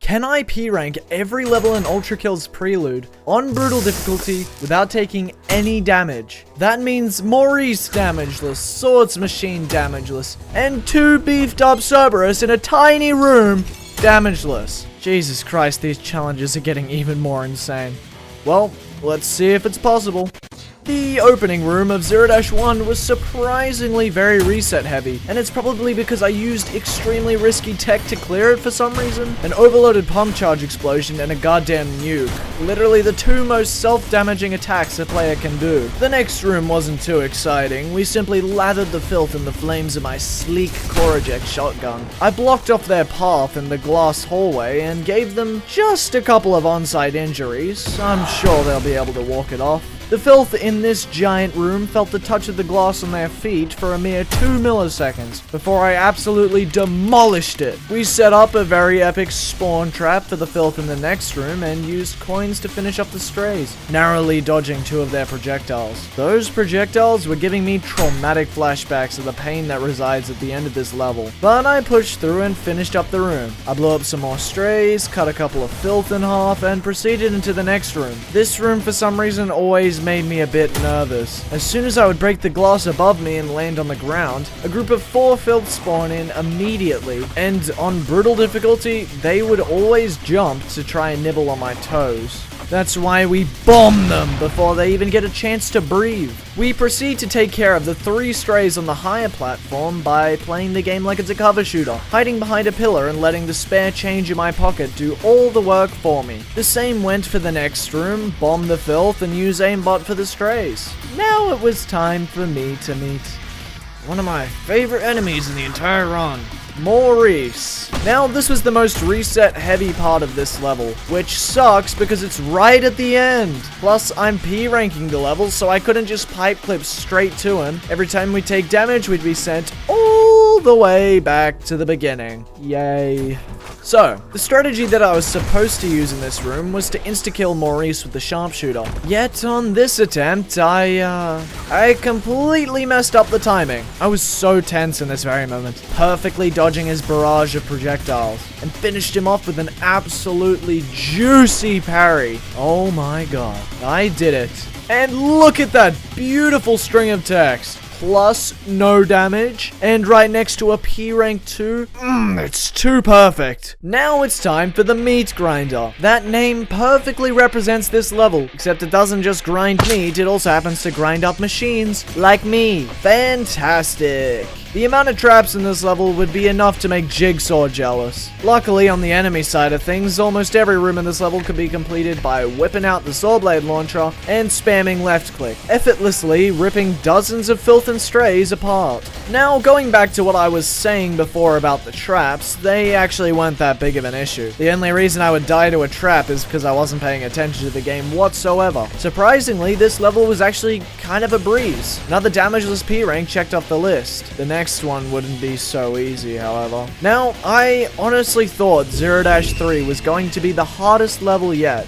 Can I P-rank every level in ULTRAKILL's Prelude on brutal difficulty without taking any damage? That means Maurice damageless, Swords Machine damageless, and 2 beefed up Cerberus in a tiny room damageless. Jesus Christ, these challenges are getting even more insane. Well, let's see if it's possible. The opening room of 0-1 was surprisingly very reset heavy, and it's probably because I used extremely risky tech to clear it for some reason. An overloaded pump charge explosion and a goddamn nuke. Literally the 2 most self-damaging attacks a player can do. The next room wasn't too exciting. We simply lathered the filth in the flames of my sleek core eject shotgun. I blocked off their path in the glass hallway and gave them just a couple of on-site injuries. I'm sure they'll be able to walk it off. The filth in this giant room felt the touch of the glass on their feet for a mere 2 milliseconds before I absolutely demolished it. We set up a very epic spawn trap for the filth in the next room and used coins to finish up the strays, narrowly dodging 2 of their projectiles. Those projectiles were giving me traumatic flashbacks of the pain that resides at the end of this level, but I pushed through and finished up the room. I blew up some more strays, cut a couple of filth in half, and proceeded into the next room. This room for some reason always made me a bit nervous. As soon as I would break the glass above me and land on the ground, a group of 4 filth spawn in immediately, and on brutal difficulty, they would always jump to try and nibble on my toes. That's why we bomb them before they even get a chance to breathe. We proceed to take care of the 3 strays on the higher platform by playing the game like it's a cover shooter, hiding behind a pillar and letting the spare change in my pocket do all the work for me. The same went for the next room, bomb the filth and use aimbot for the strays. Now it was time for me to meet one of my favorite enemies in the entire run, Maurice. Now, this was the most reset heavy part of this level, which sucks because it's right at the end. Plus, I'm P-ranking the level, so I couldn't just pipe clip straight to him. Every time we take damage, we'd be sent all the way back to the beginning. Yay. So, the strategy that I was supposed to use in this room was to insta-kill Maurice with the sharpshooter. Yet, on this attempt, I completely messed up the timing. I was so tense in this very moment, perfectly dodging his barrage of projectiles, and finished him off with an absolutely juicy parry. Oh my god, I did it. And look at that beautiful string of text. Plus no damage, and right next to a P rank 2. It's too perfect. Now it's time for the meat grinder. That name perfectly represents this level, except it doesn't just grind meat, it also happens to grind up machines like me. Fantastic. The amount of traps in this level would be enough to make Jigsaw jealous. Luckily, on the enemy side of things, almost every room in this level could be completed by whipping out the saw blade launcher and spamming left click, effortlessly ripping dozens of filth and strays apart. Now, going back to what I was saying before about the traps, they actually weren't that big of an issue. The only reason I would die to a trap is because I wasn't paying attention to the game whatsoever. Surprisingly, this level was actually kind of a breeze. Another damageless P rank checked off the list. The next one wouldn't be so easy, however. Now, I honestly thought 0-3 was going to be the hardest level yet.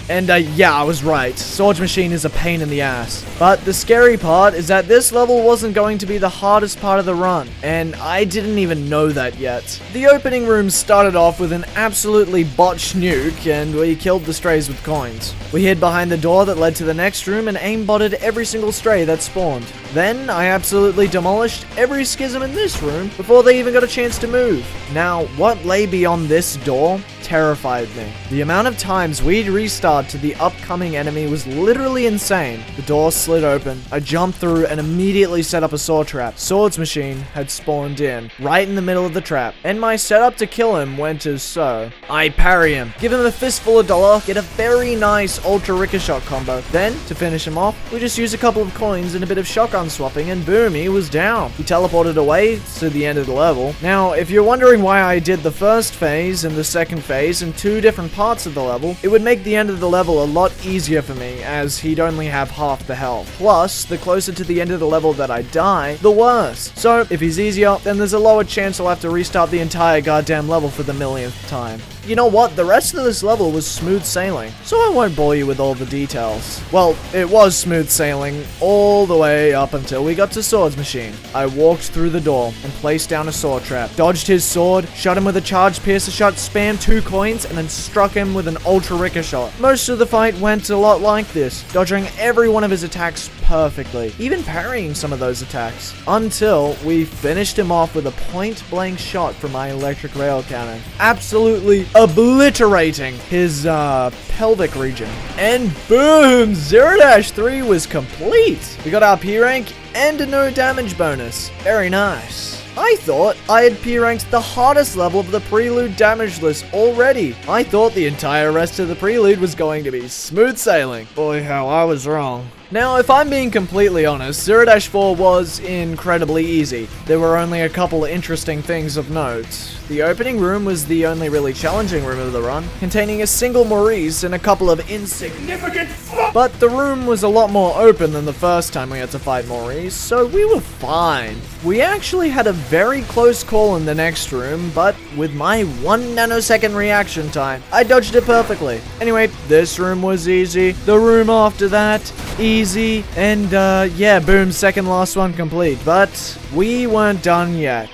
And yeah, I was right. Swords Machine is a pain in the ass. But the scary part is that this level wasn't going to be the hardest part of the run, and I didn't even know that yet. The opening room started off with an absolutely botched nuke, and we killed the strays with coins. We hid behind the door that led to the next room and aimbotted every single stray that spawned. Then, I absolutely demolished every schism in this room before they even got a chance to move. Now, what lay beyond this door terrified me. The amount of times we'd restart to the upcoming enemy was literally insane. The door slid open, I jumped through and immediately set up a saw trap. Swords Machine had spawned in, right in the middle of the trap, and my setup to kill him went as so. I parry him, give him a fistful of dollar, get a very nice ultra ricochet combo. Then, to finish him off, we just used a couple of coins and a bit of shotgun swapping, and boom, he was down. He teleported away to the end of the level. Now, if you're wondering why I did the first phase and the second phase in 2 different parts of the level, it would make the end of the level a lot easier for me, as he'd only have half the health. Plus, the closer to the end of the level that I die, the worse. So, if he's easier, then there's a lower chance I'll have to restart the entire goddamn level for the millionth time. you know what? The rest of this level was smooth sailing, so I won't bore you with all the details. Well, it was smooth sailing all the way up until we got to Sword's Machine. I walked through the door and placed down a sword trap, dodged his sword, shot him with a charged piercer shot, spammed 2 coins, and then struck him with an ultra ricochet. Most of the fight went a lot like this, dodging every one of his attacks perfectly, even parrying some of those attacks, until we finished him off with a point-blank shot from my electric rail cannon, absolutely obliterating his pelvic region. And boom! 0-3 was complete! We got our P rank and a no damage bonus. Very nice. I thought I had P-ranked the hardest level of the Prelude damage list already. I thought the entire rest of the Prelude was going to be smooth sailing. Boy, how I was wrong. Now, if I'm being completely honest, 0-4 was incredibly easy. There were only a couple interesting things of note. The opening room was the only really challenging room of the run, containing a single Maurice and a couple of insignificant but the room was a lot more open than the first time we had to fight Maurice, so we were fine. We actually had a very close call in the next room, but with my 1 nanosecond reaction time, I dodged it perfectly. Anyway, this room was easy. The room after that, easy. And yeah, boom, second last one complete. But we weren't done yet.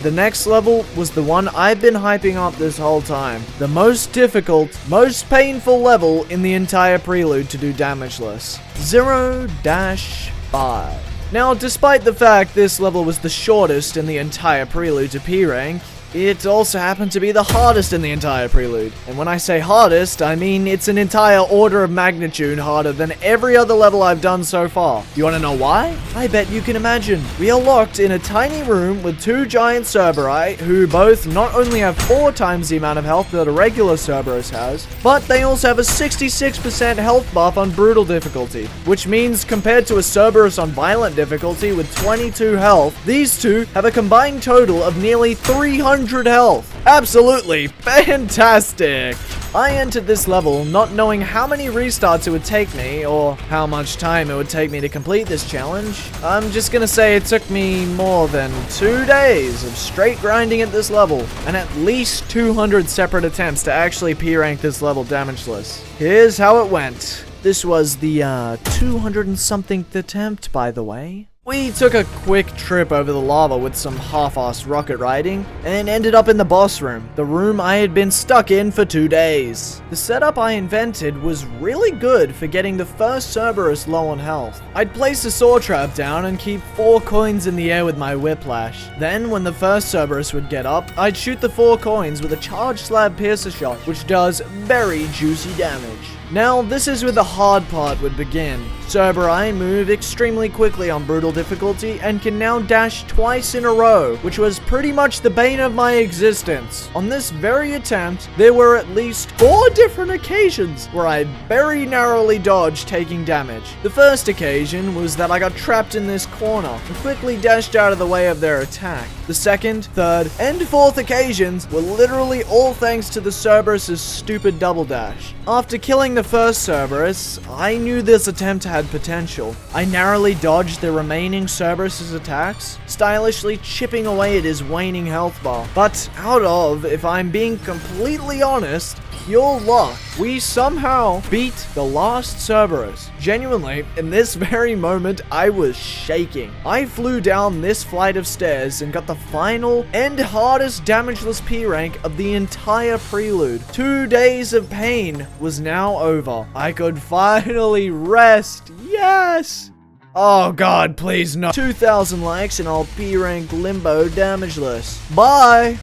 The next level was the one I've been hyping up this whole time. The most difficult, most painful level in the entire Prelude to do damageless. 0-5. Now, despite the fact this level was the shortest in the entire Prelude to P rank, it also happened to be the hardest in the entire Prelude. And when I say hardest, I mean it's an entire order of magnitude harder than every other level I've done so far. You wanna know why? I bet you can imagine. We are locked in a tiny room with 2 giant Cerberite, who both not only have 4 times the amount of health that a regular Cerberus has, but they also have a 66% health buff on brutal difficulty, which means compared to a Cerberus on violent difficulty with 22 health, these two have a combined total of nearly 300 health. Absolutely fantastic. I entered this level not knowing how many restarts it would take me or how much time it would take me to complete this challenge. I'm just gonna say it took me more than 2 days of straight grinding at this level and at least 200 separate attempts to actually P-rank this level damageless. Here's how it went. This was the 200 and somethingth attempt, by the way. We took a quick trip over the lava with some half-assed rocket riding, and ended up in the boss room, the room I had been stuck in for 2 days. The setup I invented was really good for getting the first Cerberus low on health. I'd place a sword trap down and keep 4 coins in the air with my whiplash. Then, when the first Cerberus would get up, I'd shoot the 4 coins with a charged slab piercer shot, which does very juicy damage. Now, this is where the hard part would begin. Cerberus move extremely quickly on brutal difficulty and can now dash twice in a row, which was pretty much the bane of my existence. On this very attempt, there were at least 4 different occasions where I very narrowly dodged taking damage. The first occasion was that I got trapped in this corner and quickly dashed out of the way of their attack. The second, third, and fourth occasions were literally all thanks to the Cerberus' stupid double dash. After killing the first Cerberus, I knew this attempt had potential. I narrowly dodged the remaining Cerberus' attacks, stylishly chipping away at his waning health bar. But out of, if I'm being completely honest, pure luck, we somehow beat the last Cerberus. Genuinely, in this very moment, I was shaking. I flew down this flight of stairs and got the final and hardest damageless P rank of the entire Prelude. 2 days of pain was now over. I could finally rest. Yes! Oh god, please no. 2,000 likes and I'll P rank Limbo damageless. Bye!